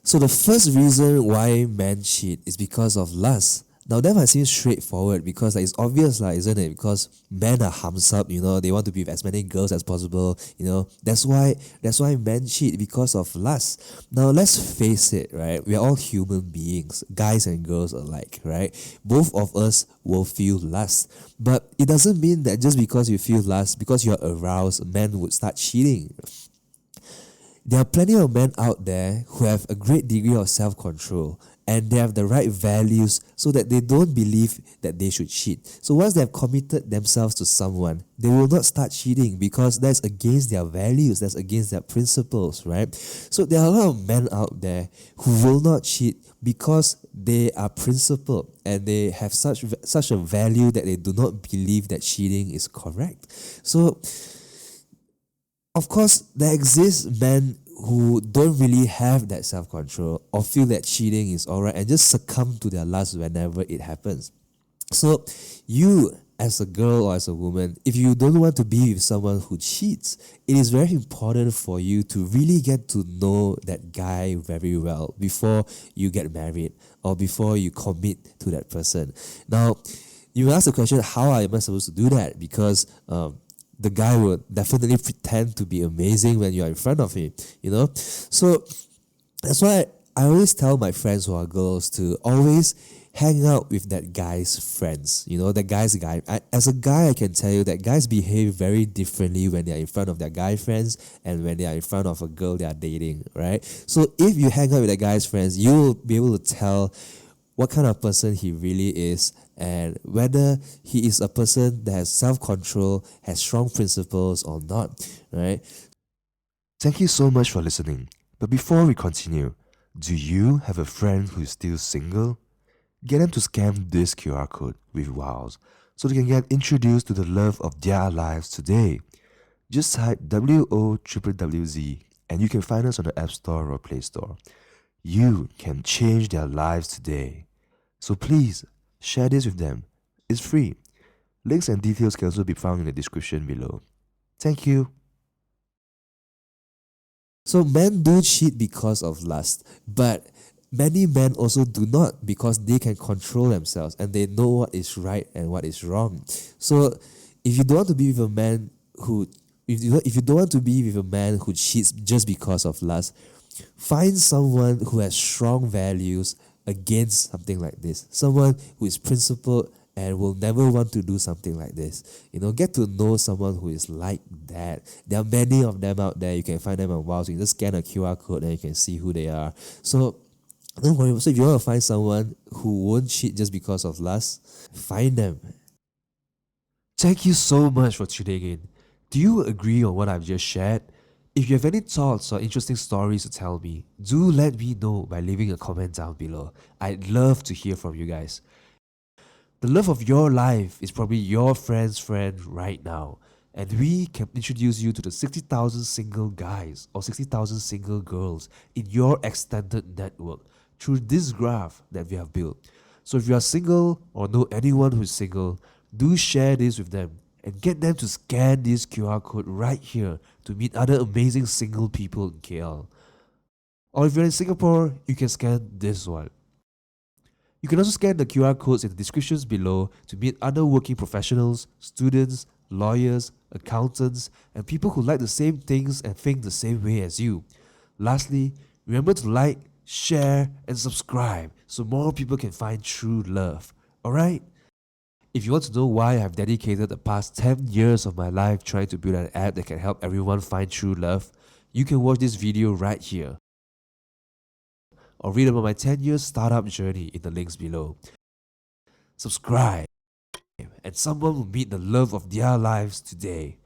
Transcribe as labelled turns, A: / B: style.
A: So the first reason why men cheat is because of lust. Now that might seem straightforward because it's obvious, isn't it? Because men are hums up, they want to be with as many girls as possible, That's why men cheat, because of lust. Now let's face it, right? We are all human beings, guys and girls alike, right? Both of us will feel lust. But it doesn't mean that just because you feel lust, because you're aroused, men would start cheating. There are plenty of men out there who have a great degree of self-control and they have the right values so that they don't believe that they should cheat. So once they have committed themselves to someone, they will not start cheating because that's against their values, that's against their principles, right? So there are a lot of men out there who will not cheat because they are principled and they have such a value that they do not believe that cheating is correct. So of course, there exist men who don't really have that self-control or feel that cheating is alright and just succumb to their lust whenever it happens. So you, as a girl or as a woman, if you don't want to be with someone who cheats, it is very important for you to really get to know that guy very well before you get married or before you commit to that person. Now, you ask the question, how am I supposed to do that? Because the guy will definitely pretend to be amazing when you're in front of him, So that's why I always tell my friends who are girls to always hang out with that guy's friends, that guy's guy. As a guy, I can tell you that guys behave very differently when they're in front of their guy friends and when they are in front of a girl they are dating, right? So if you hang out with that guy's friends, you'll be able to tell what kind of person he really is and whether he is a person that has self-control, has strong principles or not, right?
B: Thank you so much for listening. But before we continue, do you have a friend who is still single? Get them to scan this QR code with Wowwwz so they can get introduced to the love of their lives today. Just type WOWWZ and you can find us on the App Store or Play Store. You can change their lives today. So please, share this with them. It's free. Links and details can also be found in the description below. Thank you.
A: So men do cheat because of lust, but many men also do not because they can control themselves and they know what is right and what is wrong. So if you don't want to be with a man who if you don't want to be with a man who cheats just because of lust, find someone who has strong values against something like this. Someone who is principled and will never want to do something like this. Get to know someone who is like that. There are many of them out there. You can find them on Wowwwz. You can just scan a QR code and you can see who they are. So don't worry. So if you want to find someone who won't cheat just because of lust, find them.
B: Thank you so much for tuning in. Do you agree on what I've just shared? If you have any thoughts or interesting stories to tell me, do let me know by leaving a comment down below. I'd love to hear from you guys. The love of your life is probably your friend's friend right now. And we can introduce you to the 60,000 single guys or 60,000 single girls in your extended network through this graph that we have built. So if you are single or know anyone who is single, do share this with them and get them to scan this QR code right here to meet other amazing single people in KL. Or if you're in Singapore, you can scan this one. You can also scan the QR codes in the descriptions below to meet other working professionals, students, lawyers, accountants, and people who like the same things and think the same way as you. Lastly, remember to like, share, and subscribe so more people can find true love. Alright? If you want to know why I've dedicated the past 10 years of my life trying to build an app that can help everyone find true love, you can watch this video right here. Or read about my 10-year startup journey in the links below. Subscribe, and someone will meet the love of their lives today.